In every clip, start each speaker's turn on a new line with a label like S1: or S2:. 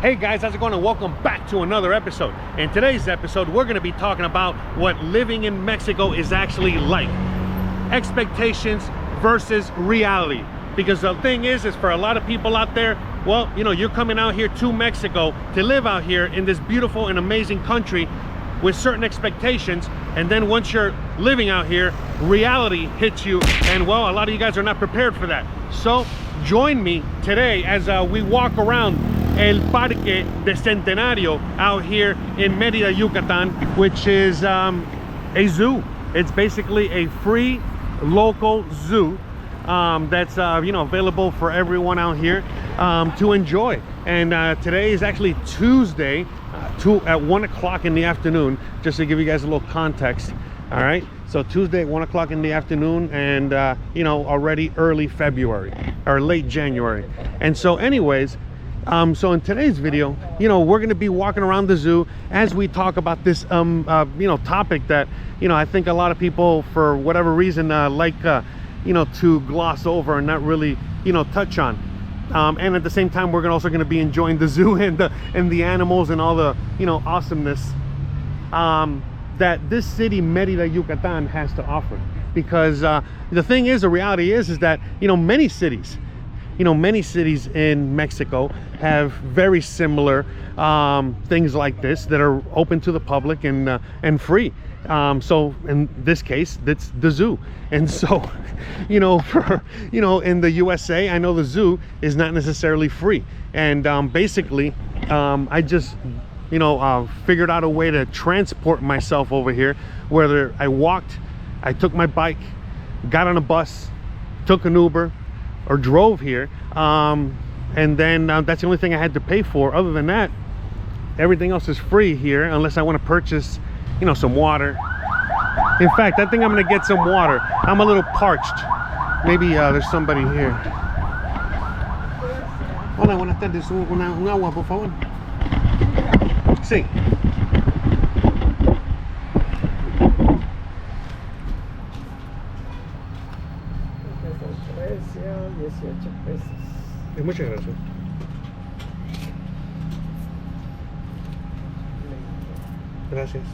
S1: Hey guys, how's it going? And welcome back to another episode. In today's episode, we're going to be talking about what living in Mexico is actually like. Expectations versus reality. Because the thing is for a lot of people out there, well, you know, you're coming out here to Mexico to live out here in this beautiful and amazing country with certain expectations, and then once you're living out here, reality hits you, and well, a lot of you guys are not prepared for that. So join me today as we walk around el Parque Centenario out here in Merida, Yucatan, which is a zoo. It's basically a free local zoo that's you know, available for everyone out here to enjoy. And today is actually Tuesday at 1 o'clock in the afternoon, just to give you guys a little context. All right, so Tuesday at 1 o'clock in the afternoon, and you know, already early February or late January. And so anyways, so in today's video, you know, we're going to be walking around the zoo as we talk about this you know, topic that, you know, I think a lot of people, for whatever reason, like you know, to gloss over and not really, you know, touch on. And at the same time, we're also going to be enjoying the zoo and the animals and all the, you know, awesomeness that this city, Merida, Yucatan, has to offer. Because the thing is, the reality is that, you know, many cities in Mexico have very similar things like this that are open to the public and free. So in this case, that's the zoo. And so, you know, you know, in the USA, I know the zoo is not necessarily free. And basically, I just, you know, figured out a way to transport myself over here. Whether I walked, I took my bike, got on a bus, took an Uber, or drove here, and then that's the only thing I had to pay for. Other than that, everything else is free here, unless I want to purchase, you know, some water. In fact, I think I'm gonna get some water. I'm a little parched. Maybe there's somebody here. Hola, buenas tardes. Un agua, por favor. Sí. Muchas gracias. Gracias.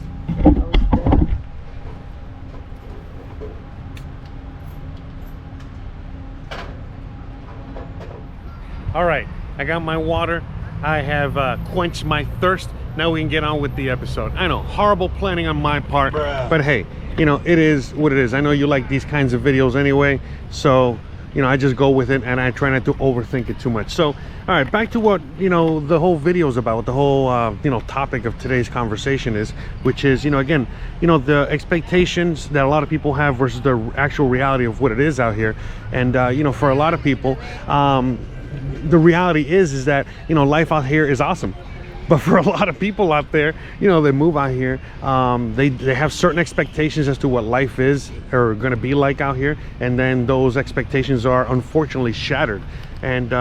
S1: All right, I got my water. I have quenched my thirst. Now we can get on with the episode. I know, horrible planning on my part, but hey, you know, it is what it is. I know you like these kinds of videos anyway, so you know, I just go with it and I try not to overthink it too much. So, all right, back to what, you know, the whole video is about, what the whole, you know, topic of today's conversation is, which is, you know, again, you know, the expectations that a lot of people have versus the actual reality of what it is out here. And, you know, for a lot of people, the reality is that, you know, life out here is awesome. But for a lot of people out there, you know, they move out here, they have certain expectations as to what life is or going to be like out here, and then those expectations are unfortunately shattered, and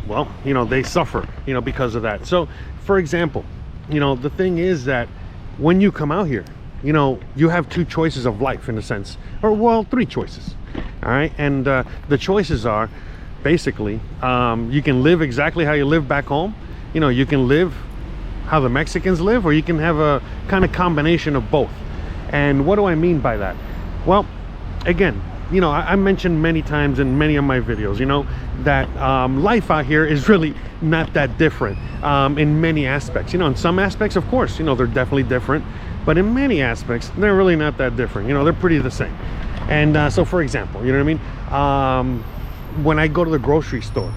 S1: well, you know, they suffer, you know, because of that. So for example, you know, the thing is that when you come out here, you know, you have two choices of life in a sense, or well, three choices. All right, and the choices are basically you can live exactly how you live back home. You know, you can live how the Mexicans live, or you can have a kind of combination of both. And what do I mean by that? Well, again, you know, I mentioned many times in many of my videos, you know, that life out here is really not that different in many aspects. You know, in some aspects, of course, you know, they're definitely different, but in many aspects, they're really not that different. You know, they're pretty the same. And so, for example, you know what I mean? When I go to the grocery store,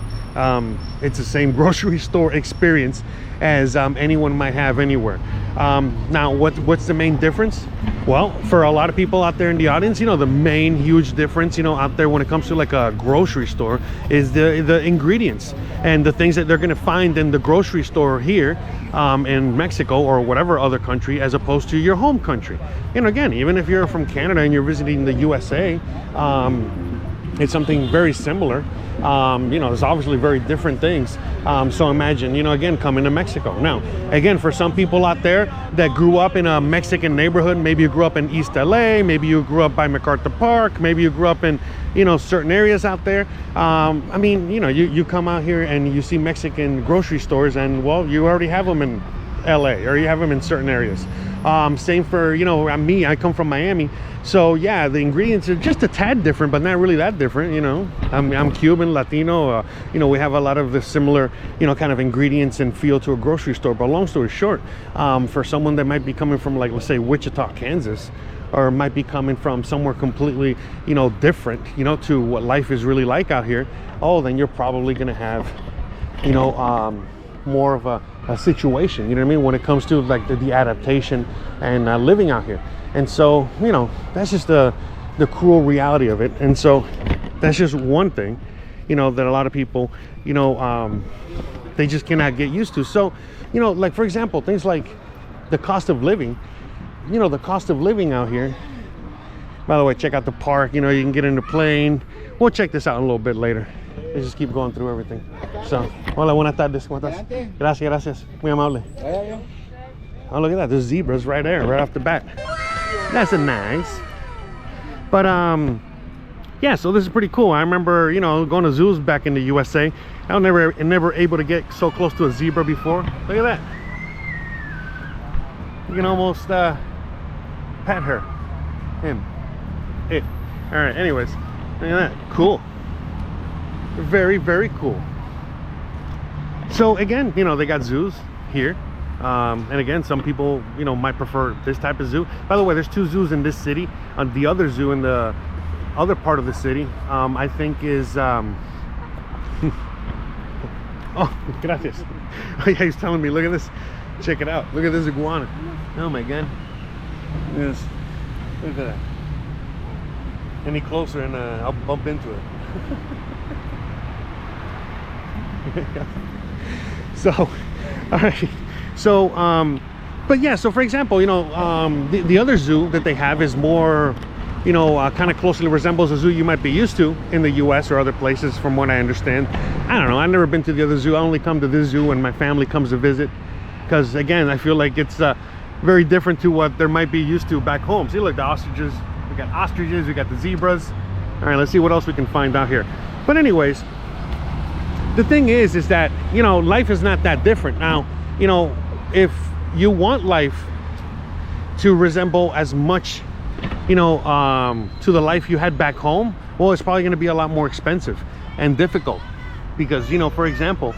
S1: it's the same grocery store experience as anyone might have anywhere. Now, what's the main difference? Well, for a lot of people out there in the audience, you know, the main huge difference, you know, out there when it comes to like a grocery store is the ingredients and the things that they're going to find in the grocery store here in Mexico or whatever other country, as opposed to your home country. And again, even if you're from Canada and you're visiting the USA, it's something very similar. You know, there's obviously very different things. So imagine, you know, again, coming to Mexico. Now, again, for some people out there that grew up in a Mexican neighborhood, maybe you grew up in East LA, maybe you grew up by MacArthur Park, maybe you grew up in, you know, certain areas out there. I mean, you know, you come out here and you see Mexican grocery stores, and well, you already have them in LA, or you have them in certain areas. Same for, you know, me, I come from Miami. So yeah, the ingredients are just a tad different, but not really that different, you know. I'm Cuban, Latino, you know, we have a lot of the similar, you know, kind of ingredients and feel to a grocery store. But long story short, for someone that might be coming from, like, let's say Wichita, Kansas, or might be coming from somewhere completely, you know, different, you know, to what life is really like out here, oh, then you're probably gonna have, you know, more of a situation, you know what I mean, when it comes to like the adaptation and living out here. And so, you know, that's just the cruel reality of it. And so that's just one thing, you know, that a lot of people, you know, they just cannot get used to. So, you know, like, for example, things like the cost of living, you know, the cost of living out here. By the way, check out the park, you know, you can get in the plane. We'll check this out a little bit later. Let's just keep going through everything. So, hola, buenas tardes, ¿cómo estás? Gracias, gracias, muy amable. Oh, look at that, there's zebras right there, right off the bat. That's a nice. But yeah, so this is pretty cool. I remember, you know, going to zoos back in the USA. I was never able to get so close to a zebra before. Look at that. You can almost pet her, it. All right, anyways, look at that, cool. Very, very cool. So again, you know, they got zoos here, and again, some people, you know, might prefer this type of zoo. By the way, there's 2 zoos in this city. The other zoo in the other part of the city, I think is oh, gracias. Yeah, he's telling me, look at this, check it out, look at this iguana. Oh my god, yes, look at that. Any closer and I'll bump into it. So, all right. So, but yeah. So, for example, you know, the other zoo that they have is more, you know, kind of closely resembles a zoo you might be used to in the U.S. or other places, from what I understand. I don't know. I've never been to the other zoo. I only come to this zoo when my family comes to visit, because again, I feel like it's very different to what they might be used to back home. See, look, the ostriches. We got ostriches. We got the zebras. All right. Let's see what else we can find out here. But anyways. The thing is that, you know, life is not that different. Now, you know, if you want life to resemble as much, you know, to the life you had back home, well, it's probably going to be a lot more expensive and difficult. Because, you know, for example,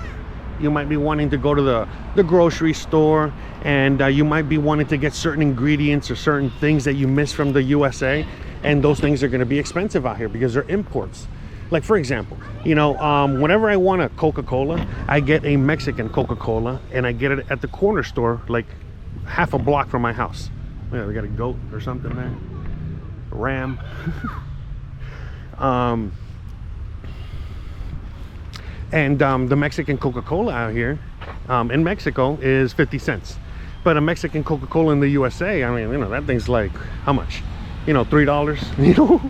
S1: you might be wanting to go to the grocery store, and you might be wanting to get certain ingredients or certain things that you miss from the USA, and those things are going to be expensive out here because they're imports. Like, for example, you know, whenever I want a Coca-Cola, I get a Mexican Coca-Cola, and I get it at the corner store, like half a block from my house. Yeah, we got a goat or something there, a ram. And the Mexican Coca-Cola out here in Mexico is 50 cents. But a Mexican Coca-Cola in the USA, I mean, you know, that thing's like, how much? You know, $3, you know.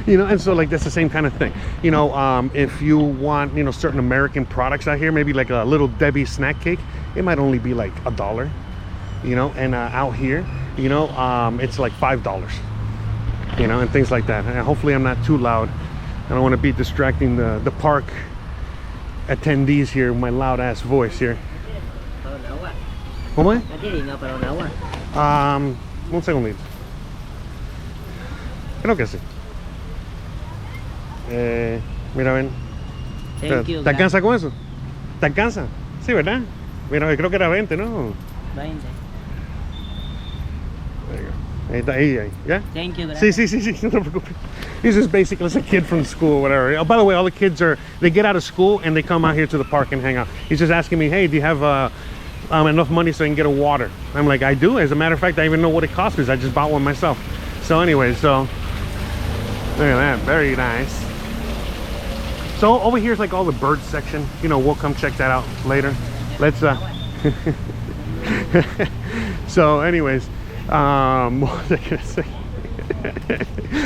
S1: You know, and so, like, that's the same kind of thing. You know, if you want, you know, certain American products out here, maybe like a Little Debbie snack cake, it might only be like $1, you know. And out here, you know, it's like $5, you know, and things like that. And hopefully I'm not too loud. I don't want to be distracting the park attendees here with my loud ass voice here. ¿Cómo es? Un segundito. Creo que sí. Mira, ven. ¿Te alcanza con eso? ¿Te alcanza? Sí, ¿verdad? Mira, creo que era 20, ¿no?
S2: 20.
S1: Ahí está, ahí, ¿ya?
S2: Thank you,
S1: sí, no te preocupes. He's just basically it's a kid from school or whatever. Oh, by the way, all the kids they get out of school and they come out here to the park and hang out. He's just asking me, hey, do you have enough money so I can get a water? I'm like, I do. As a matter of fact, I even know what it costs because I just bought one myself. So anyway, so look at that, very nice. So over here is like all the bird section. You know, we'll come check that out later. Let's so anyways, what was I gonna say?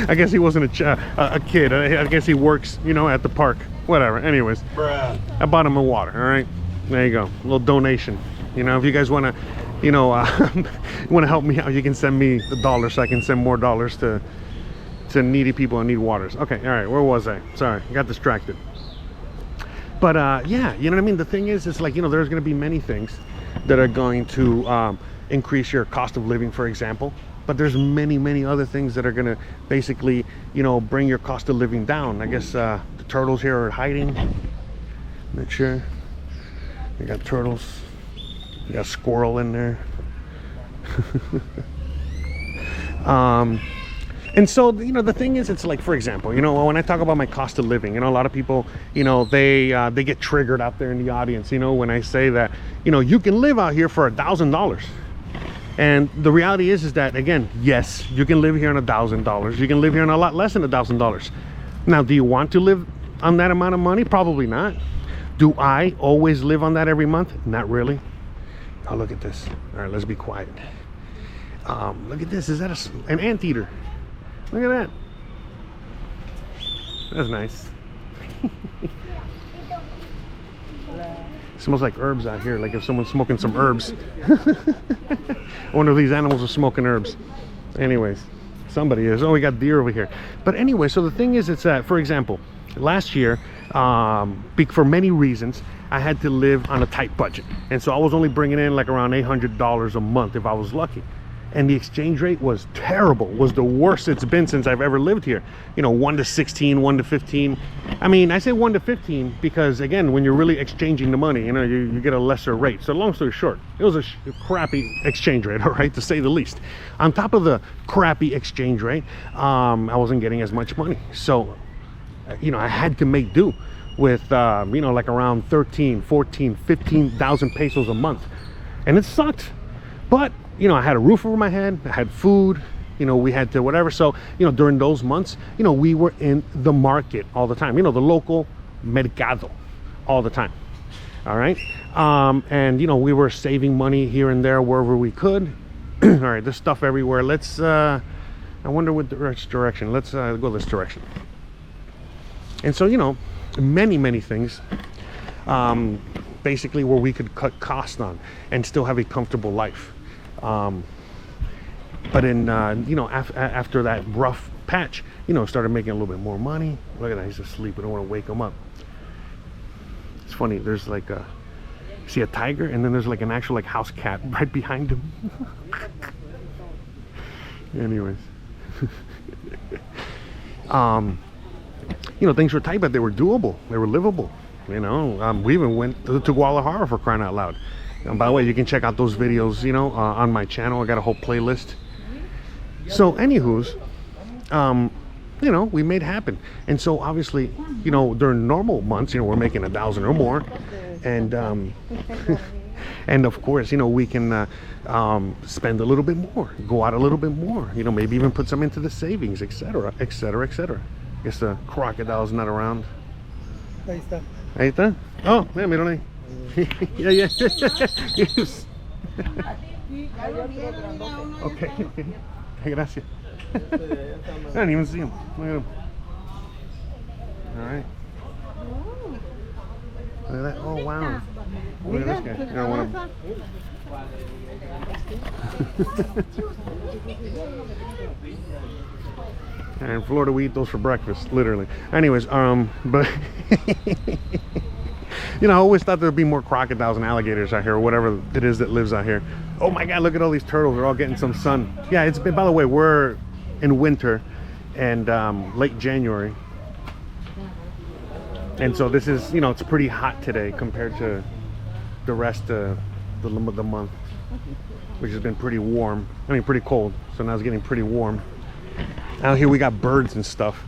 S1: I guess he wasn't a kid. I guess he works, you know, at the park. Whatever. Anyways,
S2: Bruh.
S1: I bought him a water. All right, there you go. A little donation. You know, if you guys want to, you know, want to help me out, you can send me $1 so I can send more dollars to needy people and need waters. Okay, all right. Where was I? Sorry, I got distracted. But yeah, you know what I mean. The thing is, it's like, you know, there's going to be many things that are going to increase your cost of living, for example. But there's many other things that are going to basically, you know, bring your cost of living down. I guess the turtles here are hiding. Make sure. We got turtles. We got squirrel in there. And so, you know, the thing is, it's like, for example, you know, when I talk about my cost of living, you know, a lot of people, you know, they get triggered out there in the audience, you know, when I say that, you know, you can live out here for $1,000. And the reality is that, again, yes, you can live here on $1,000. You can live here on a lot less than $1,000. Now, do you want to live on that amount of money? Probably not. Do I always live on that every month? Not really. Oh, look at this. All right, let's be quiet. Look at this. Is that an anteater? Look at that. That's nice. Smells like herbs out here, like if someone's smoking some herbs. I wonder if these animals are smoking herbs. Anyways, somebody is. Oh, we got deer over here. But anyway, so the thing is, it's that, for example, last year, for many reasons, I had to live on a tight budget. And so I was only bringing in like around $800 a month if I was lucky. And the exchange rate was terrible, was the worst it's been since I've ever lived here. You know, 1 to 16, 1 to 15. I mean, I say 1 to 15 because, again, when you're really exchanging the money, you know, you get a lesser rate. So long story short, it was a crappy exchange rate, all right, to say the least. On top of the crappy exchange rate, I wasn't getting as much money. So, you know, I had to make do with, you know, like around 13, 14, 15,000 pesos a month. And it sucked. But, you know, I had a roof over my head, I had food, you know, we had to whatever. So, you know, during those months, you know, we were in the market all the time, you know, the local mercado all the time. All right. And, you know, we were saving money here and there wherever we could. All right, there's stuff everywhere. Let's, I wonder which direction. Let's go this direction. And so, you know, many things. Basically where we could cut costs on and still have a comfortable life. But in, you know, after that rough patch, you know, started making a little bit more money. Look at that, he's asleep. I don't want to wake him up. It's funny, there's like a, see a tiger, and then there's like an actual like house cat right behind him. Anyways. You know, things were tight, but they were doable. They were livable. You know, we even went to Guadalajara, for crying out loud. And by the way, you can check out those videos, you know, on my channel. I got a whole playlist. So, anywho's, you know, we made it happen. And so, obviously, you know, during normal months, you know, we're making 1,000 or more. And, and of course, you know, we can spend a little bit more, go out a little bit more, you know, maybe even put some into the savings, etc., etc., etc. I guess the crocodile's not around.
S3: Ahí está.
S1: Ahí está. Oh, yeah, míralo ahí. Yeah. Yes. Okay. Gracias. I didn't even see him. Look at him. All right. Look at that. Oh, wow. Look at this guy. You know, one of them. And in Florida, we eat those for breakfast, literally. Anyways, but you know, I always thought there'd be more crocodiles and alligators out here, or whatever it is that lives out here. Oh my God, look at all these turtles. They're all getting some sun. Yeah, it's been, by the way, we're in winter and late January. And so this is, you know, it's pretty hot today compared to the rest of the month, which has been pretty warm. I mean, pretty cold. So now it's getting pretty warm. Out here we got birds and stuff.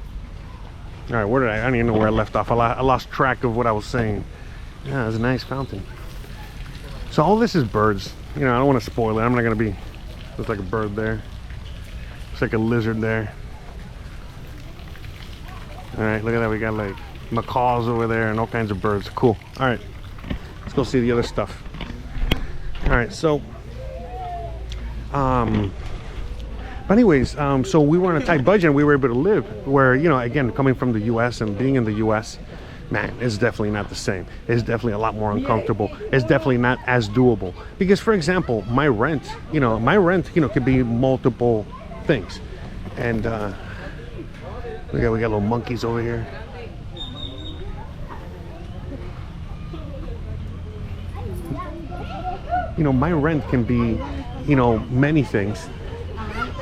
S1: All right, where did I don't even know where I left off. I lost track of what I was saying. Yeah, it's a nice fountain. So all this is birds. You know, I don't want to spoil it. I'm not gonna be, looks like a bird there. Looks like a lizard there. All right, look at that. We got like macaws over there and all kinds of birds. Cool. All right, let's go see the other stuff. All right, so But anyways, so we were on a tight budget and we were able to live where, you know, again, coming from the US and being in the US, man, it's definitely not the same. It's definitely a lot more uncomfortable. It's definitely not as doable. Because for example, my rent, could be multiple things. And we got little monkeys over here. You know, my rent can be, you know, many things.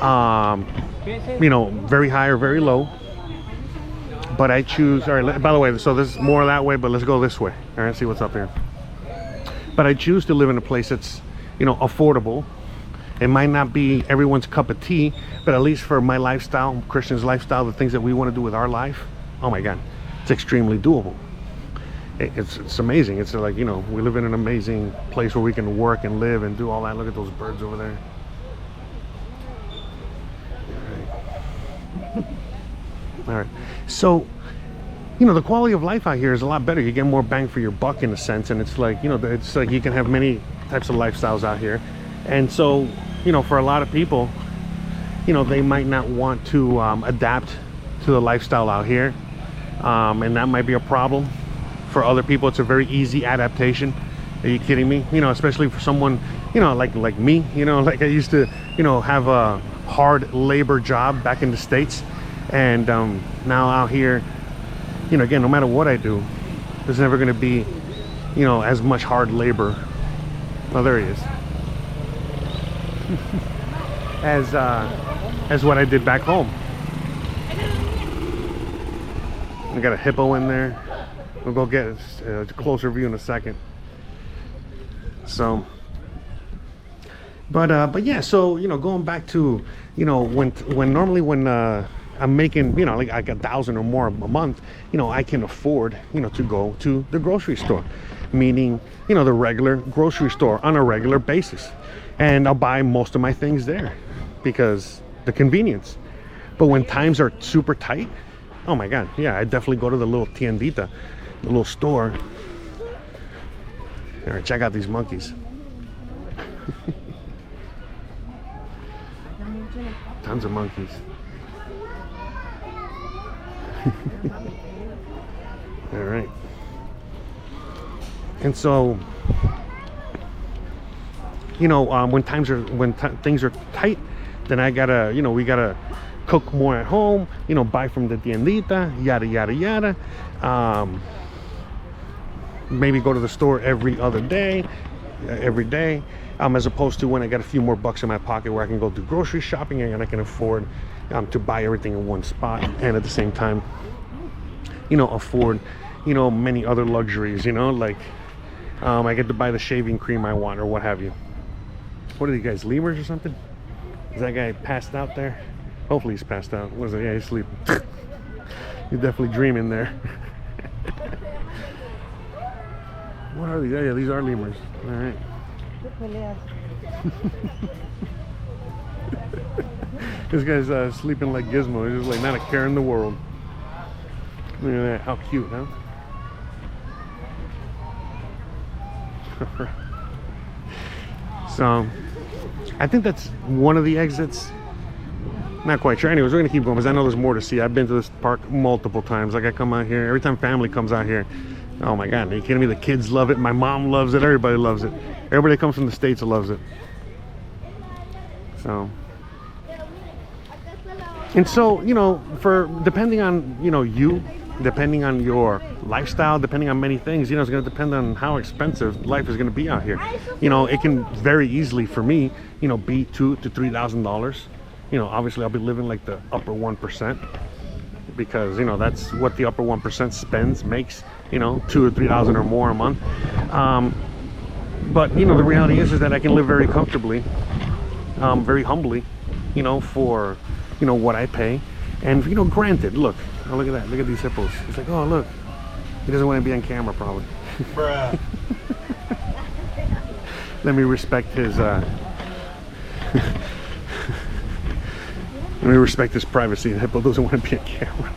S1: You know, very high or very low. But I choose, all right, by the way, so this is more that way, but let's go this way. All right, see what's up here. But I choose to live in a place that's, you know, affordable. It might not be everyone's cup of tea, but at least for my lifestyle, Christian's lifestyle, the things that we want to do with our life, oh my God, it's extremely doable. It's amazing. It's like, you know, we live in an amazing place where we can work and live and do all that. Look at those birds over there. All right, so, you know, the quality of life out here is a lot better. You get more bang for your buck in a sense, and it's like, you know, it's like you can have many types of lifestyles out here. And so, you know, for a lot of people, you know, they might not want to adapt to the lifestyle out here, and that might be a problem. For other people, it's a very easy adaptation. Are you kidding me? You know, especially for someone, you know, like me, you know, like I used to, you know, have a hard labor job back in the States. And now out here, you know, again, no matter what I do, there's never going to be, you know, as much hard labor. Oh, there he is. as what I did back home. I got a hippo in there. We'll go get a closer view in a second. So, but yeah, so, you know, going back to, you know, when normally I'm making, you know, like $1,000 or more a month, you know, I can afford, you know, to go to the grocery store, meaning, you know, the regular grocery store on a regular basis. And I'll buy most of my things there because the convenience. But when times are super tight, oh my God, yeah, I definitely go to the little tiendita, the little store. All right, check out these monkeys. Tons of monkeys. All right. And so, you know, when things are tight, then I gotta, you know, we gotta cook more at home, you know, buy from the tiendita, yada yada yada. Maybe go to the store every other day, every day, as opposed to when I got a few more bucks in my pocket where I can go do grocery shopping and I can afford to buy everything in one spot, and at the same time, you know, afford, you know, many other luxuries, you know, like I get to buy the shaving cream I want or what have you. What are these guys, lemurs or something? Is that guy passed out there? Hopefully he's passed out. What is it? Yeah, he's sleeping. He's definitely dreaming there. What are these? Yeah, these are lemurs. All right. This guy's sleeping like Gizmo. He's just like not a care in the world. Look at that. How cute, huh? So, I think that's one of the exits. Not quite sure. Anyways, we're gonna keep going because I know there's more to see. I've been to this park multiple times. Like I come out here every time family comes out here. Oh my God, are you kidding me? The kids love it. My mom loves it. Everybody loves it. Everybody that comes from the States loves it. So, and so, you know, for depending on, you know, you, depending on your lifestyle, depending on many things, you know, it's going to depend on how expensive life is going to be out here. You know, it can very easily for me, you know, be $2,000 to $3,000. You know, obviously I'll be living like the upper 1% because, you know, that's what the upper 1% makes, you know, $2,000 or $3,000 or more a month. But, you know, the reality is that I can live very comfortably, very humbly, you know, for, you know, what I pay. And, you know, granted, look, oh, look at that. Look at these hippos. He's like, oh, look. He doesn't want to be on camera, probably. Bruh. Let me respect his, let me respect his privacy. The hippo doesn't want to be on camera.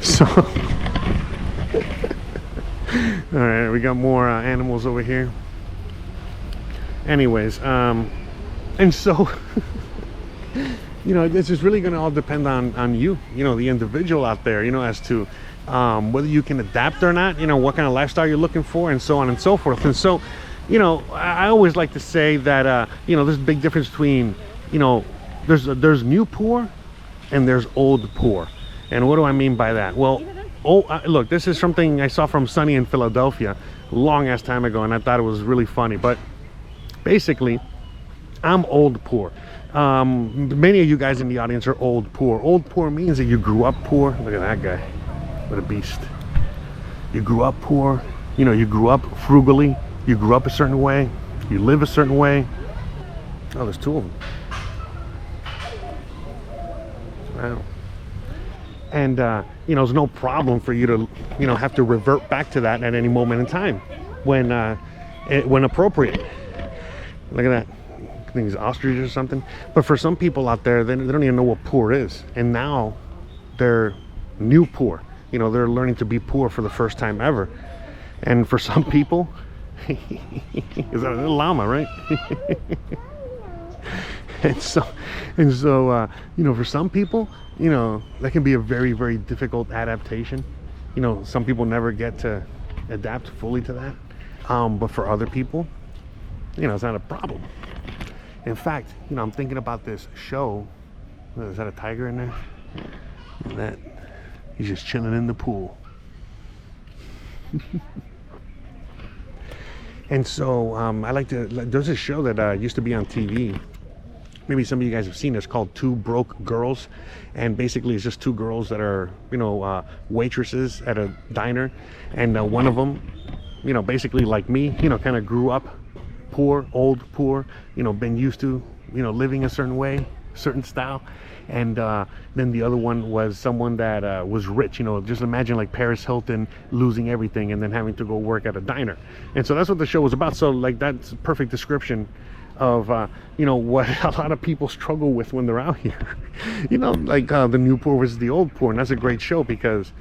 S1: So, all right, we got more animals over here. Anyways, and so, you know, this is really going to all depend on you, you know, the individual out there, you know, as to whether you can adapt or not, you know, what kind of lifestyle you're looking for, and so on and so forth. And so, you know, I always like to say that, you know, there's a big difference between, you know, there's new poor and there's old poor. And what do I mean by that? Well, look, this is something I saw from Sunny in Philadelphia a long ass time ago, and I thought it was really funny. But basically, I'm old poor. Many of you guys in the audience are old poor. Old poor means that you grew up poor. Look at that guy, what a beast. You grew up poor, you know, you grew up frugally, you grew up a certain way, you live a certain way. Oh, there's two of them. Wow. And you know, there's no problem for you to, you know, have to revert back to that at any moment in time when appropriate. Look at that. I think he's ostrich or something. But for some people out there, they don't even know what poor is, and now they're new poor. You know, they're learning to be poor for the first time ever. And for some people, is that a little llama, right? and so you know, for some people, you know, that can be a very, very difficult adaptation. You know, some people never get to adapt fully to that, but for other people, you know, it's not a problem. In fact, you know, I'm thinking about this show. Is that a tiger in there? That he's just chilling in the pool. And so I like to, there's a show that used to be on TV. Maybe some of you guys have seen it. It's called Two Broke Girls, and basically it's just two girls that are, you know, waitresses at a diner, and one of them, you know, basically like me, you know, kind of grew up poor, old poor, you know, been used to, you know, living a certain way, certain style. And then the other one was someone that was rich. You know, just imagine like Paris Hilton losing everything and then having to go work at a diner. And so that's what the show was about. So like, that's a perfect description of you know, what a lot of people struggle with when they're out here. You know, like the new poor versus the old poor. And that's a great show because,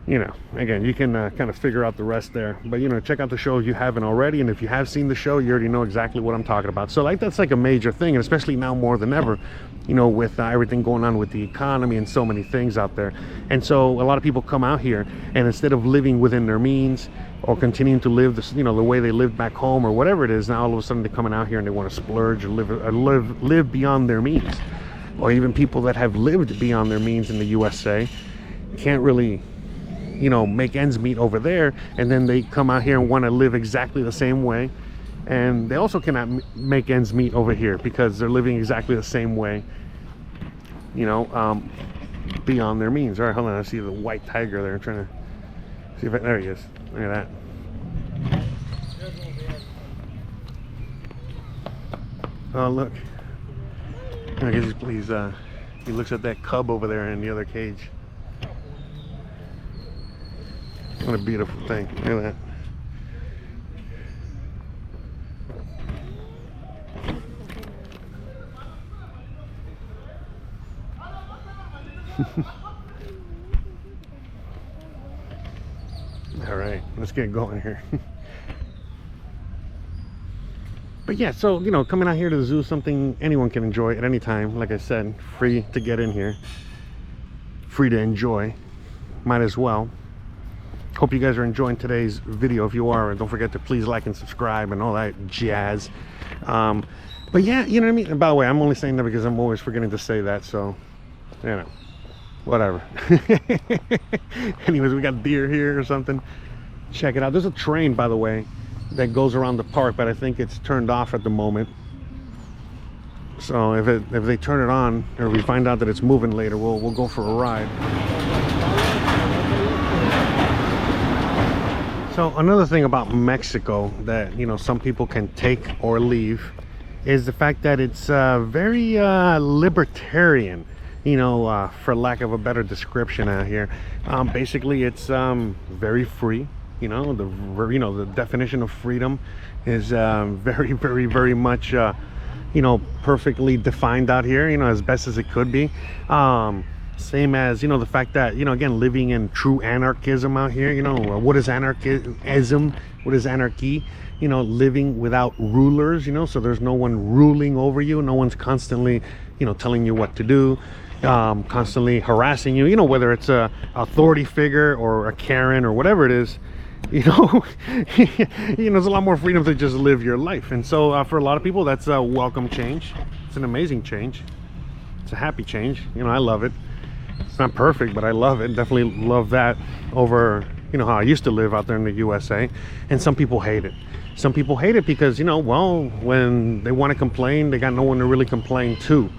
S1: you know, again, you can kind of figure out the rest there. But, you know, check out the show if you haven't already. And if you have seen the show, you already know exactly what I'm talking about. So like, that's like a major thing, and especially now more than ever, you know, with everything going on with the economy and so many things out there. And so a lot of people come out here, and instead of living within their means or continuing to live this, you know, the way they lived back home or whatever it is, now all of a sudden they're coming out here and they want to splurge or live beyond their means. Or even people that have lived beyond their means in the USA can't really, you know, make ends meet over there, and then they come out here and want to live exactly the same way, and they also cannot make ends meet over here because they're living exactly the same way, you know, beyond their means. All right, hold on, I see the white tiger there. I'm trying to see if there he is. Look at that. Oh, look, I guess he looks at that cub over there in the other cage. What a beautiful thing. Look at that. All right, let's get going here. But yeah, so, you know, coming out here to the zoo is something anyone can enjoy at any time. Like I said, free to get in here, free to enjoy. Might as well. Hope you guys are enjoying today's video. If you are, don't forget to please like and subscribe and all that jazz. But yeah, you know what I mean? And by the way, I'm only saying that because I'm always forgetting to say that, so, you know, whatever. Anyways, we got deer here or something. Check it out. There's a train, by the way, that goes around the park, but I think it's turned off at the moment. So if they turn it on, or we find out that it's moving later, we'll go for a ride. So another thing about Mexico that, you know, some people can take or leave is the fact that it's very libertarian, you know, for lack of a better description out here. Basically, it's very free. You know, the definition of freedom is very, very, very much, you know, perfectly defined out here, you know, as best as it could be. Same as, you know, the fact that, you know, again, living in true anarchism out here, you know, what is anarchism? What is anarchy? living without rulers, so there's no one ruling over you. No one's constantly, telling you what to do, constantly harassing you, whether it's a authority figure or a Karen or whatever it is. There's a lot more freedom to just live your life. And so for a lot of people, that's a welcome change. It's an amazing change. It's a happy change. I love it. It's not perfect, but I love it. Definitely love that over, how I used to live out there in the USA. And some people hate it. Some people hate it because, well, when they want to complain, they got no one to really complain to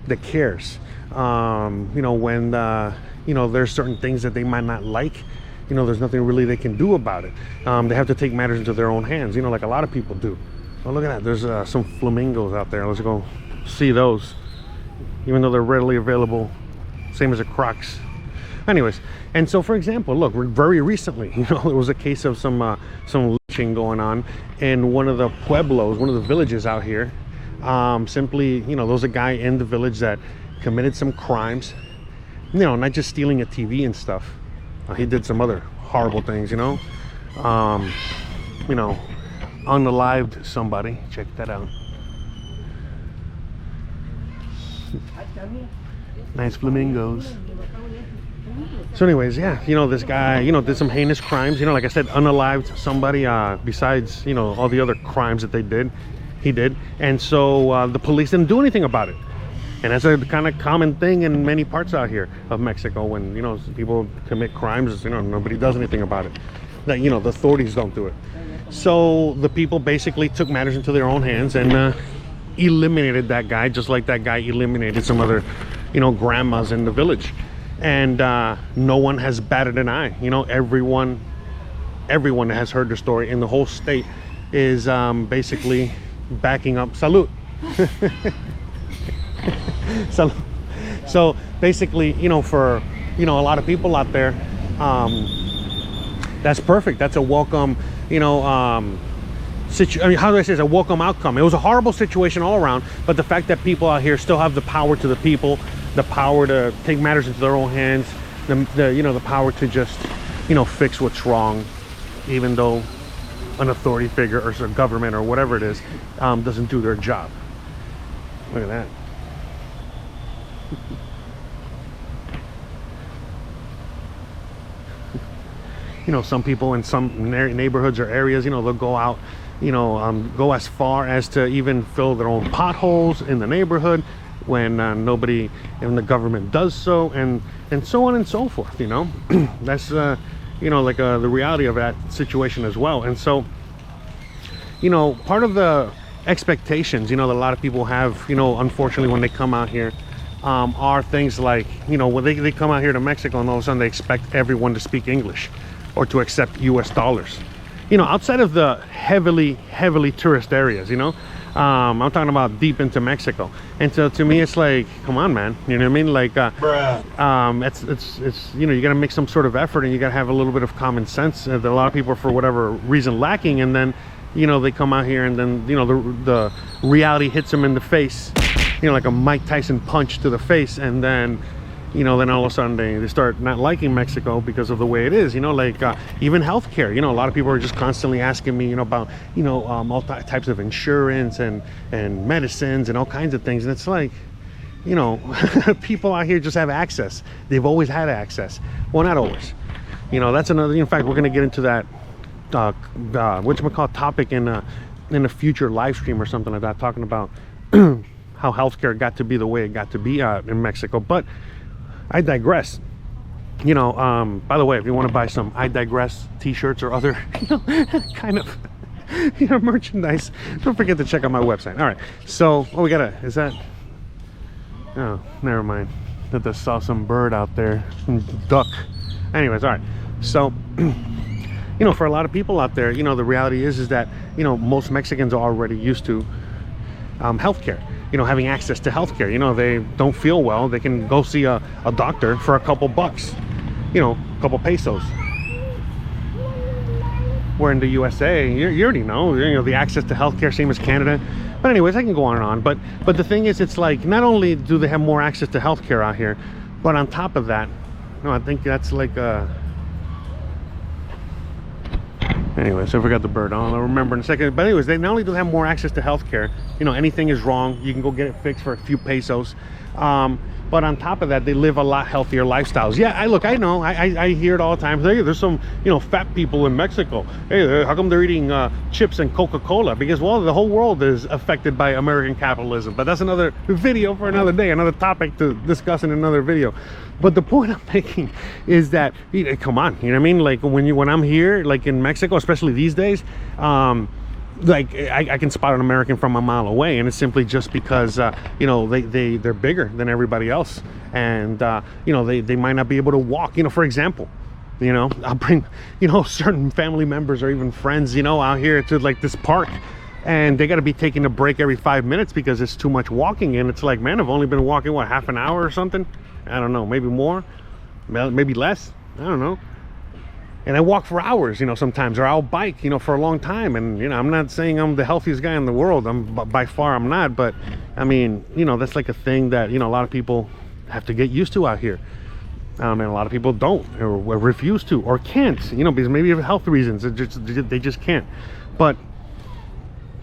S1: that cares. When, there's certain things that they might not like, there's nothing really they can do about it. They have to take matters into their own hands, like a lot of people do. Oh, look at that. There's some flamingos out there. Let's go see those, even though they're readily available, same as the crocs. Anyways, and so for example, look, very recently, there was a case of some lynching going on in one of the pueblos, one of the villages out here. Simply, there was a guy in the village that committed some crimes, not just stealing a TV and stuff. He did some other horrible things, unalived somebody. Check that out. Nice flamingos. So anyways, yeah, this guy, did some heinous crimes, like I said, unalived somebody, besides, all the other crimes that he did. And so the police didn't do anything about it. And that's a kind of common thing in many parts out here of Mexico. When, people commit crimes, nobody does anything about it. That, the authorities don't do it. So the people basically took matters into their own hands and eliminated that guy, just like that guy eliminated some other, grandmas in the village. And no one has batted an eye. Everyone has heard the story, and the whole state is basically backing up. Salud. So basically, for a lot of people out there, that's perfect. That's a welcome, how do I say, it's a welcome outcome. It was a horrible situation all around, but the fact that people out here still have the power to the people, the power to take matters into their own hands, the power to just, fix what's wrong, even though an authority figure or a government or whatever it is doesn't do their job. Look at that. Some people in some neighborhoods or areas, they'll go out, go as far as to even fill their own potholes in the neighborhood when nobody in the government does so, and so on and so forth. That's like the reality of that situation as well. And so, part of the expectations, that a lot of people have, unfortunately, when they come out here, are things like, when they come out here to Mexico and all of a sudden they expect everyone to speak English or to accept US dollars. Outside of the heavily tourist areas, I'm talking about deep into Mexico. And so to me, it's like, come on, man, you know what I mean? Like, it's you gotta make some sort of effort, and you gotta have a little bit of common sense that a lot of people, for whatever reason, lacking. And then, they come out here and then, the reality hits them in the face, like a Mike Tyson punch to the face. And then, then all of a sudden they start not liking Mexico because of the way it is, like even healthcare. A lot of people are just constantly asking me, about, all types of insurance and medicines and all kinds of things. And it's like, people out here just have access. They've always had access. Well, not always. That's another, in fact, we're going to get into that, topic in a future live stream or something like that, talking about how healthcare got to be the way it got to be in Mexico. But I digress. By the way, if you want to buy some I digress t-shirts or other kind of merchandise, don't forget to check out my website. All right, so we got is that, oh, never mind, that I saw some bird out there, some duck. Anyways, all right, so for a lot of people out there, the reality is that most Mexicans are already used to healthcare, having access to healthcare. They don't feel well, they can go see a doctor for a couple bucks, a couple pesos. Where in the USA, you already know, the access to healthcare, same as Canada. But anyways, I can go on and on. But the thing is, it's like, not only do they have more access to healthcare out here, but on top of that, I think that's like Anyways, I forgot the bird. I'll remember in a second. But anyways, they not only do have more access to healthcare, you know, anything is wrong, you can go get it fixed for a few pesos. But on top of that, they live a lot healthier lifestyles. Yeah, I know, I hear it all the time. Hey, there's some, you know, fat people in Mexico. Hey, how come they're eating chips and Coca-Cola? Because, well, the whole world is affected by American capitalism. But that's another video for another day, another topic to discuss in another video. But the point I'm making is that, come on, you know what I mean? Like when I'm here, like in Mexico, especially these days, like I can spot an American from a mile away, and it's simply just because you know, they're bigger than everybody else, and you know, they might not be able to walk. You know, for example, you know, I'll bring, you know, certain family members or even friends, you know, out here to like this park, and they got to be taking a break every 5 minutes because it's too much walking. And it's like, man, I've only been walking, what, half an hour or something? I don't know, maybe more, maybe less, I don't know. And I walk for hours, you know, sometimes, or I'll bike, you know, for a long time. And, you know, I'm not saying I'm the healthiest guy in the world. By far I'm not. But, I mean, you know, that's like a thing that, you know, a lot of people have to get used to out here. And a lot of people don't, or refuse to, or can't, you know, because maybe of health reasons, they just can't. But,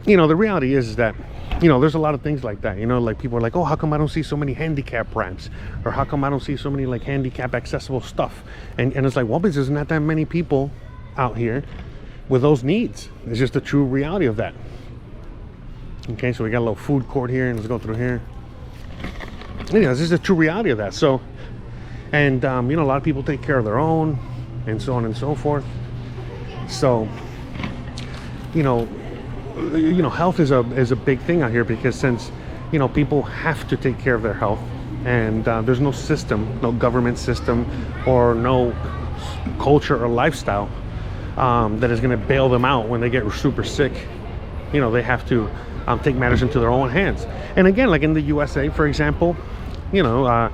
S1: you know, the reality is that, you know, there's a lot of things like that, you know, like people are like, oh, how come I don't see so many handicap ramps, or how come I don't see so many like handicap accessible stuff? And it's like, well, because there's not that many people out here with those needs. It's just the true reality of that. Okay, so we got a little food court here, and let's go through here. You know, this is the true reality of that. So, and you know, a lot of people take care of their own, and so on and so forth. So, you know, health is a big thing out here, because since, you know, people have to take care of their health, and there's no system, no government system, or no culture or lifestyle that is going to bail them out when they get super sick. You know, they have to take matters into their own hands. And again, like in the USA, for example, you know,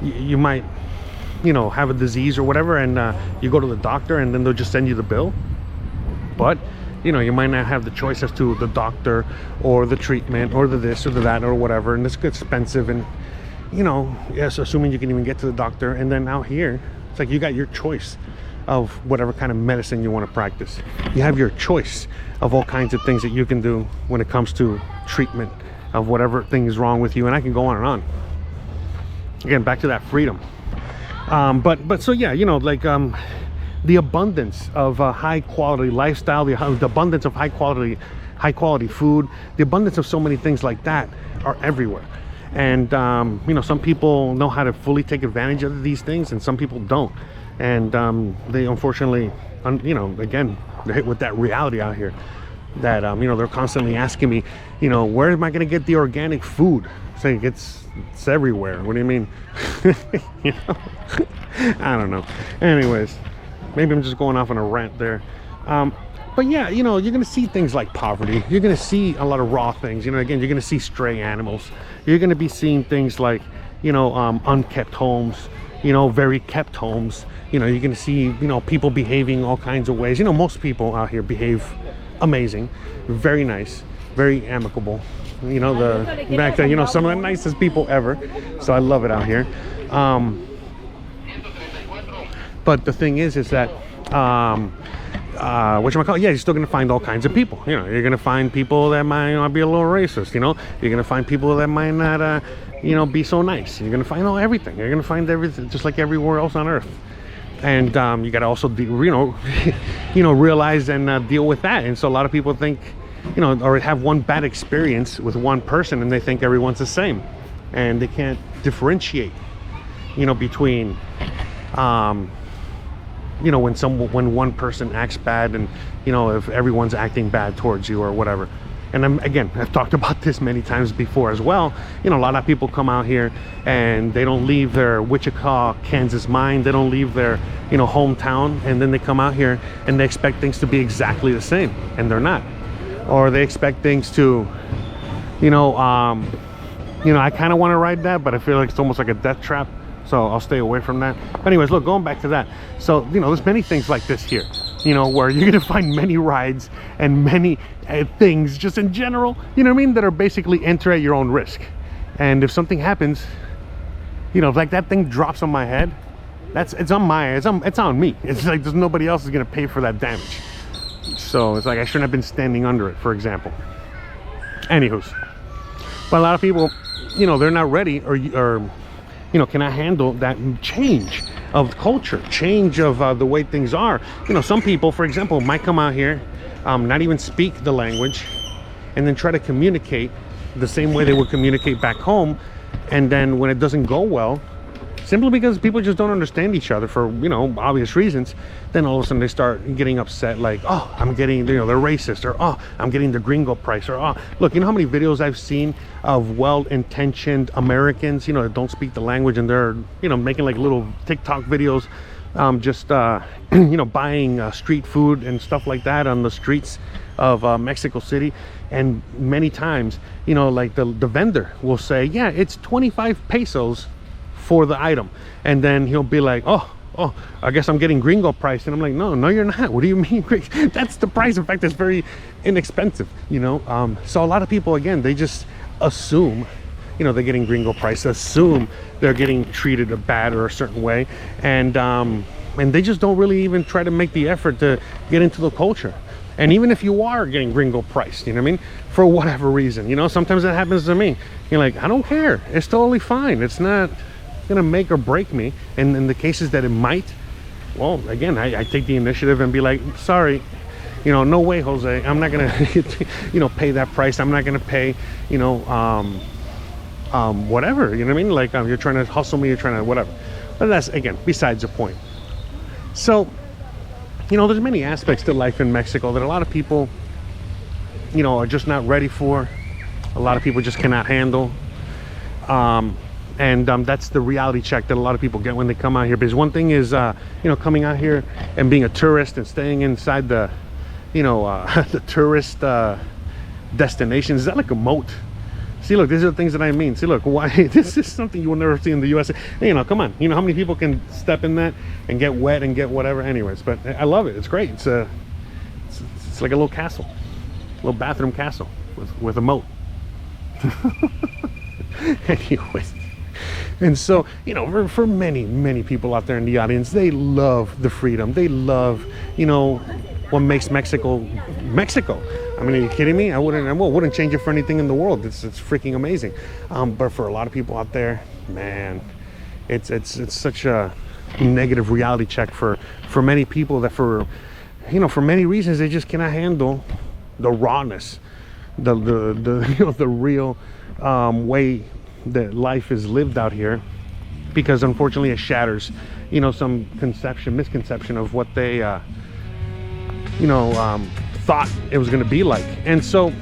S1: you might, you know, have a disease or whatever, and you go to the doctor, and then they'll just send you the bill. But you know, you might not have the choice as to the doctor or the treatment or the this or the that or whatever, and it's expensive. And, you know, yes, assuming you can even get to the doctor. And then out here, it's like you got your choice of whatever kind of medicine you want to practice. You have your choice of all kinds of things that you can do when it comes to treatment of whatever thing is wrong with you. And I can go on and on. Again, back to that freedom. But so yeah, you know, like the abundance of high quality lifestyle, the abundance of high quality food, the abundance of so many things like that are everywhere. And you know, some people know how to fully take advantage of these things, and some people don't. And they unfortunately, you know, again, they're hit with that reality out here that you know, they're constantly asking me, you know, where am I going to get the organic food? Saying it's everywhere. What do you mean? You know? I don't know. Anyways, maybe I'm just going off on a rant there. But yeah, you know, you're going to see things like poverty. You're going to see a lot of raw things. You know, again, you're going to see stray animals. You're going to be seeing things like, you know, unkept homes, you know, very kept homes. You know, you're going to see, you know, people behaving all kinds of ways. You know, most people out here behave amazing, very nice, very amicable. You know, in fact, you know, some of the nicest people ever. So I love it out here. But the thing is that whatchamacallit, yeah, you're still gonna find all kinds of people. You know, you're gonna find people that might, you know, be a little racist. You know, you're gonna find people that might not you know, be so nice. You're gonna find everything. You're gonna find everything, just like everywhere else on earth. And you gotta also you know, realize and deal with that. And so a lot of people think, you know, or have one bad experience with one person, and they think everyone's the same, and they can't differentiate, you know, between you know, when one person acts bad, and, you know, if everyone's acting bad towards you or whatever. And again, I've talked about this many times before as well. You know, a lot of people come out here and they don't leave their Wichita, Kansas mind. They don't leave their, you know, hometown, and then they come out here and they expect things to be exactly the same, and they're not. Or they expect things to, you know, I kind of want to ride that, but I feel like it's almost like a death trap. So I'll stay away from that. But anyways, look, going back to that. So, you know, there's many things like this here, you know, where you're going to find many rides and many things just in general, you know what I mean, that are basically enter at your own risk. And if something happens, you know, like that thing drops on my head, it's on me. It's like there's nobody else is going to pay for that damage. So it's like I shouldn't have been standing under it, for example. Anywho's, but a lot of people, you know, they're not ready or you know, cannot handle that change of culture, change of the way things are. You know, some people, for example, might come out here, not even speak the language, and then try to communicate the same way they would communicate back home. And then when it doesn't go well, simply because people just don't understand each other for, you know, obvious reasons, then all of a sudden they start getting upset, like, oh, I'm getting, you know, they're racist, or oh, I'm getting the gringo price, or oh, look, you know how many videos I've seen of well-intentioned Americans, you know, that don't speak the language, and they're, you know, making like little TikTok videos, just you know, buying street food and stuff like that on the streets of Mexico City. And many times, you know, like the vendor will say, yeah, it's 25 pesos for the item, and then he'll be like, oh, I guess I'm getting gringo price. And I'm like, no, you're not. What do you mean? That's the price. In fact, it's very inexpensive, you know. So a lot of people, again, they just assume, you know, they're getting gringo price, assume they're getting treated bad or a certain way, and they just don't really even try to make the effort to get into the culture. And even if you are getting gringo priced, you know what I mean, for whatever reason, you know, sometimes that happens to me. You're like, I don't care, it's totally fine, it's not gonna make or break me. And in the cases that it might, well, again, I take the initiative and be like, sorry, you know, no way, Jose, I'm not gonna you know, pay that price. I'm not gonna pay, you know, whatever, you know what I mean, like, you're trying to hustle me, you're trying to whatever. But that's, again, besides the point. So, you know, there's many aspects to life in Mexico that a lot of people, you know, are just not ready for. A lot of people just cannot handle. And that's the reality check that a lot of people get when they come out here. Because one thing is, you know, coming out here and being a tourist and staying inside the, you know, the tourist destinations. Is that like a moat? See, look, these are the things that I mean. See, look, why this is something you will never see in the USA. You know, come on. You know how many people can step in that and get wet and get whatever? Anyways, but I love it. It's great. It's like a little castle, a little bathroom castle with a moat. Anyways. And so, you know, for many people out there in the audience, they love the freedom. They love, you know, what makes Mexico Mexico. I mean, are you kidding me? I wouldn't change it for anything in the world. It's freaking amazing. But for a lot of people out there, man, it's such a negative reality check for many people that, for, you know, for many reasons, they just cannot handle the rawness, the you know, the real way that life is lived out here, because unfortunately it shatters, you know, some misconception of what they you know, thought it was going to be like. And so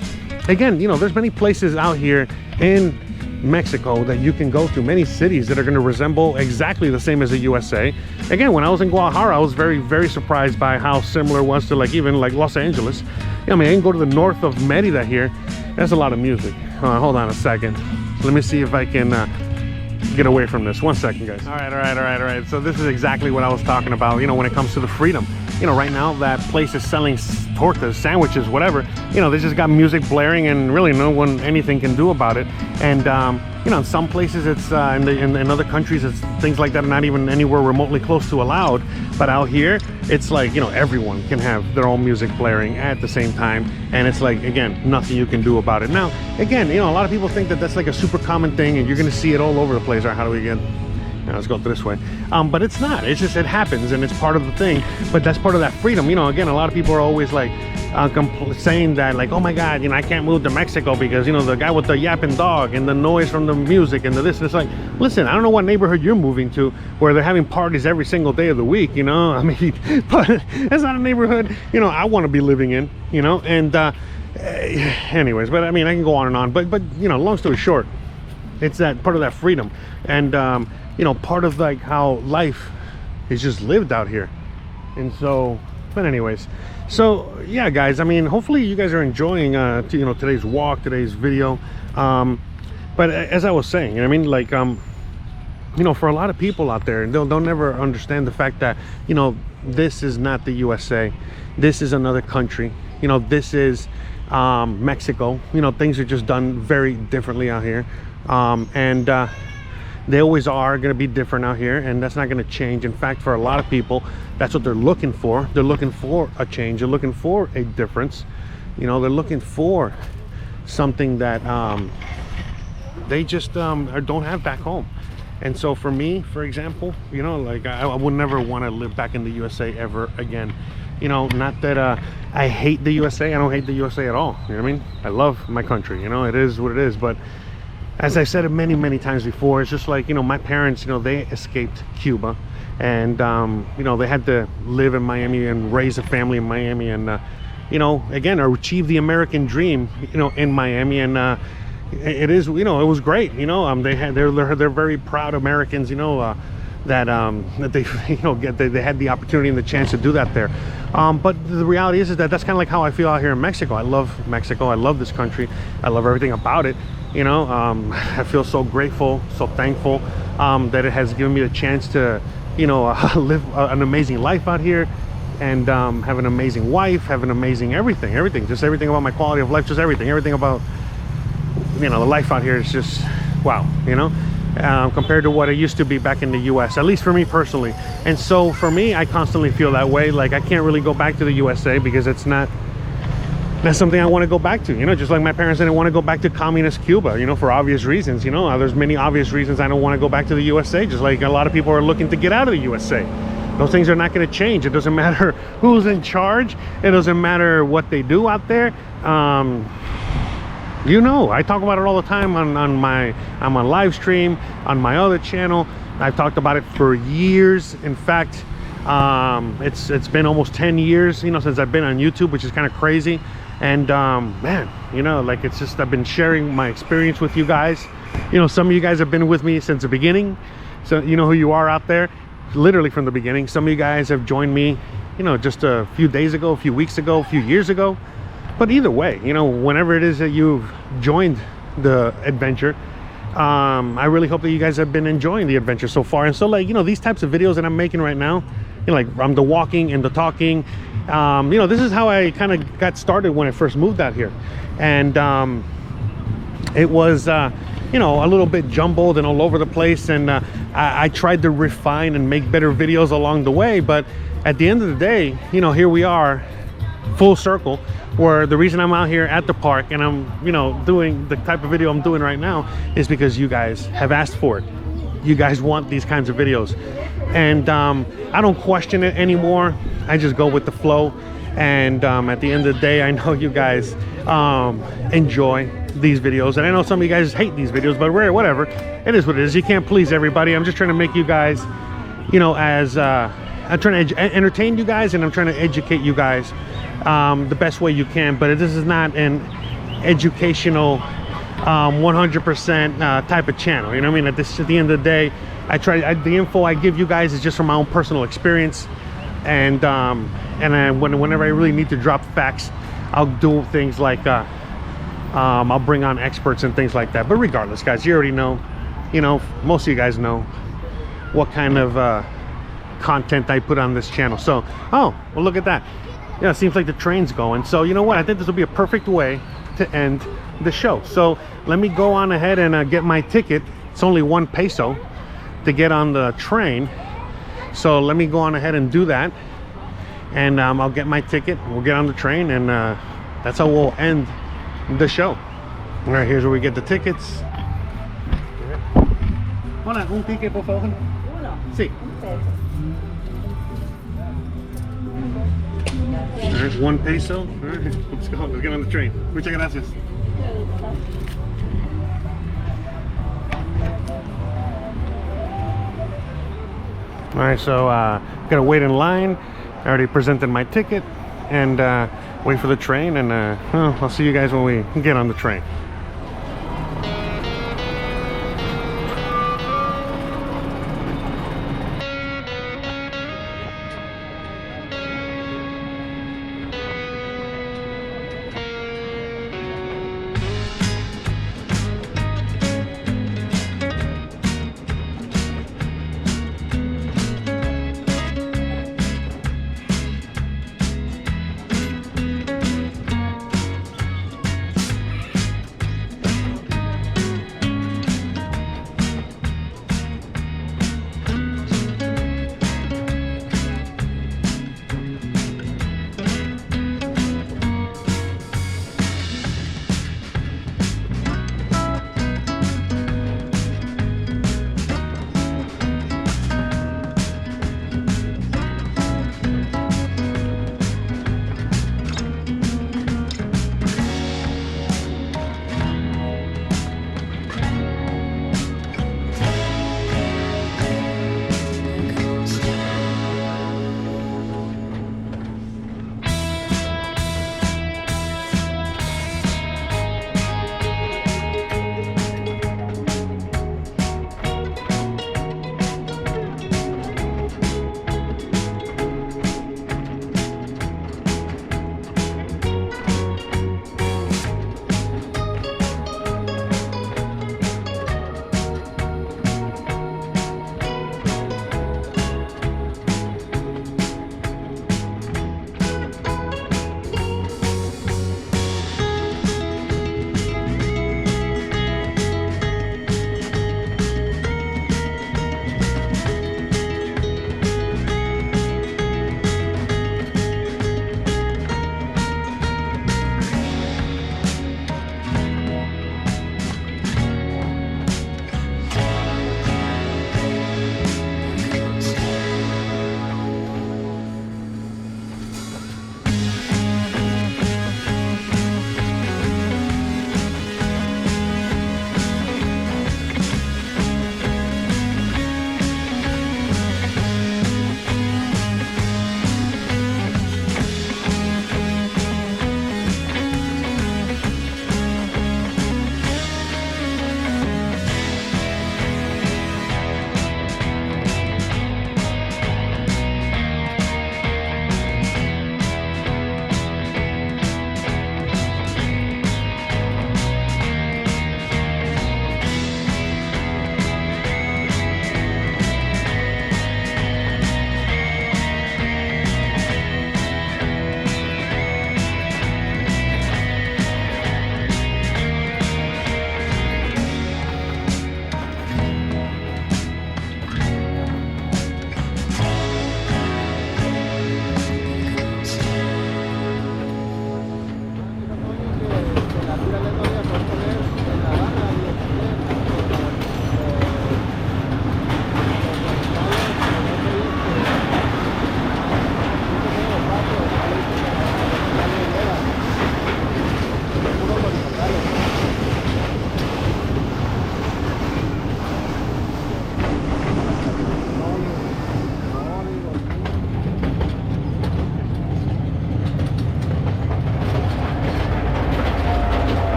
S1: again, you know, there's many places out here in Mexico that you can go to, many cities that are going to resemble exactly the same as the USA. Again, when I was in Guadalajara, I was very surprised by how similar it was to, like, even like Los Angeles. I mean, I can go to the north of Merida here. That's a lot of music. Hold on a second. Let me see if I can get away from this. 1 second, guys. All right. So this is exactly what I was talking about, you know, when it comes to the freedom. You know, right now that place is selling tortas, sandwiches, whatever. You know, they just got music blaring, and really anything can do about it. And you know, in some places it's in other countries, it's things like that are not even anywhere remotely close to allowed. But out here, it's like, you know, everyone can have their own music blaring at the same time, and it's like, again, nothing you can do about it. Now, again, you know, a lot of people think that that's like a super common thing, and you're going to see it all over the place. All right, how do we get? Now, let's go this way. But it's not. It's just, it happens, and it's part of the thing. But that's part of that freedom. You know, again, a lot of people are always like saying that, like, oh my God, you know, I can't move to Mexico because, you know, the guy with the yapping dog and the noise from the music and the this. And it's like, listen, I don't know what neighborhood you're moving to where they're having parties every single day of the week, you know. I mean, but that's not a neighborhood, you know, I want to be living in, you know. And anyways, but I mean, I can go on and on. But you know, long story short, it's that part of that freedom. And you know, part of like how life is just lived out here. And so, but anyways, so yeah, guys, I mean, hopefully you guys are enjoying you know, today's walk, today's video. But as I was saying, I mean, like, you know, for a lot of people out there, they'll never understand the fact that, you know, this is not the USA, this is another country, you know, this is Mexico. You know, things are just done very differently out here. And They always are going to be different out here, and that's not going to change. In fact, for a lot of people, that's what they're looking for. They're looking for a change. They're looking for a difference. You know, they're looking for something that they just don't have back home. And so for me, for example, you know, like I would never want to live back in the USA ever again. You know, not that I hate the USA. I don't hate the USA at all. You know what I mean? I love my country. You know, it is what it is. But as I said it many times before, it's just like, you know, my parents, you know, they escaped Cuba, and you know, they had to live in Miami and raise a family in Miami, and you know, again, achieve the American dream, you know, in Miami. And it is, you know, it was great. You know, they're very proud Americans, you know, that they, you know, they had the opportunity and the chance to do that there. But the reality is that that's kind of like how I feel out here in Mexico. I love Mexico. I love this country. I love everything about it. You know, I feel so grateful, so thankful that it has given me the chance to, you know, live an amazing life out here, and have an amazing wife, have an amazing everything, just everything about my quality of life, just everything about, you know, the life out here is just wow, you know, compared to what it used to be back in the US, at least for me personally. And so for me, I constantly feel that way. Like, I can't really go back to the USA because it's not, that's something I want to go back to, you know, just like my parents didn't want to go back to communist Cuba, you know, for obvious reasons. You know, there's many obvious reasons I don't want to go back to the USA, just like a lot of people are looking to get out of the USA. Those things are not going to change. It doesn't matter who's in charge. It doesn't matter what they do out there. You know, I talk about it all the time on my live stream, on my other channel. I've talked about it for years. In fact, it's been almost 10 years, you know, since I've been on YouTube, which is kind of crazy. And man, you know, like, it's just, I've been sharing my experience with you guys. You know, some of you guys have been with me since the beginning, so you know who you are out there, literally from the beginning. Some of you guys have joined me, you know, just a few days ago, a few weeks ago, a few years ago. But either way, you know, whenever it is that you've joined the adventure, I really hope that you guys have been enjoying the adventure so far. And so, like, you know, these types of videos that I'm making right now, you know, like the walking and the talking, you know, this is how I kind of got started when I first moved out here. And it was you know, a little bit jumbled and all over the place, and I tried to refine and make better videos along the way. But at the end of the day, you know, here we are, full circle, where the reason I'm out here at the park and I'm, you know, doing the type of video I'm doing right now is because you guys have asked for it. You guys want these kinds of videos, and I don't question it anymore. I just go with the flow. And at the end of the day, I know you guys enjoy these videos, and I know some of you guys hate these videos, but whatever, it is what it is. You can't please everybody. I'm just trying to make you guys, you know, as I'm trying to entertain you guys, and I'm trying to educate you guys the best way you can. But this is not an educational 100% type of channel, you know what I mean? At the end of the day, the info I give you guys is just from my own personal experience. And whenever I really need to drop facts, I'll do things like I'll bring on experts and things like that. But regardless, guys, you already know, you know, most of you guys know what kind of content I put on this channel. So, oh, well, look at that. Yeah, it seems like the train's going. So, you know what? I think this will be a perfect way to end the show. So let me go on ahead and get my ticket. It's only 1 peso to get on the train. So let me go on ahead and do that, and I'll get my ticket, we'll get on the train, and that's how we'll end the show. All right, here's where we get the tickets. Hola, un ticket, por favor. Uno. Sí. All right, 1 peso. All right, let's go. Let's get on the train. Muchas gracias. All right, so gotta wait in line. I already presented my ticket, and wait for the train, and well, I'll see you guys when we get on the train.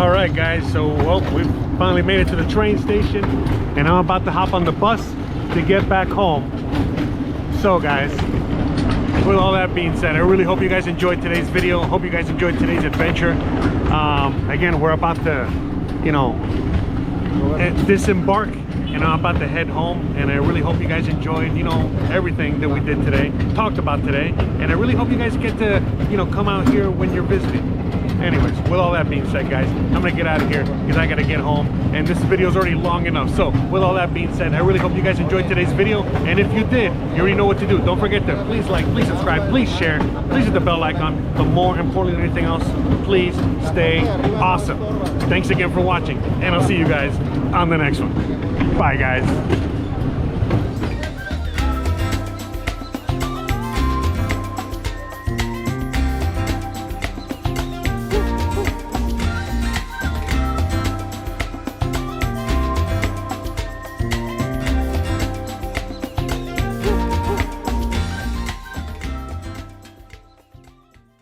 S1: All right, guys, so well, we finally made it to the train station, and I'm about to hop on the bus to get back home. So guys, with all that being said, I really hope you guys enjoyed today's video. Hope you guys enjoyed today's adventure. Again, we're about to, you know, disembark, and I'm about to head home, and I really hope you guys enjoyed, you know, everything that we did today, talked about today, and I really hope you guys get to, you know, come out here when you're visiting. Anyways, with all that being said, guys, I'm gonna get out of here because I gotta get home, and this video is already long enough. So with all that being said, I really hope you guys enjoyed today's video, and if you did, you already know what to do. Don't forget to please like, please subscribe, please share, please hit the bell icon, but more importantly than anything else, please stay awesome. Thanks again for watching, and I'll see you guys on the next one. Bye, guys.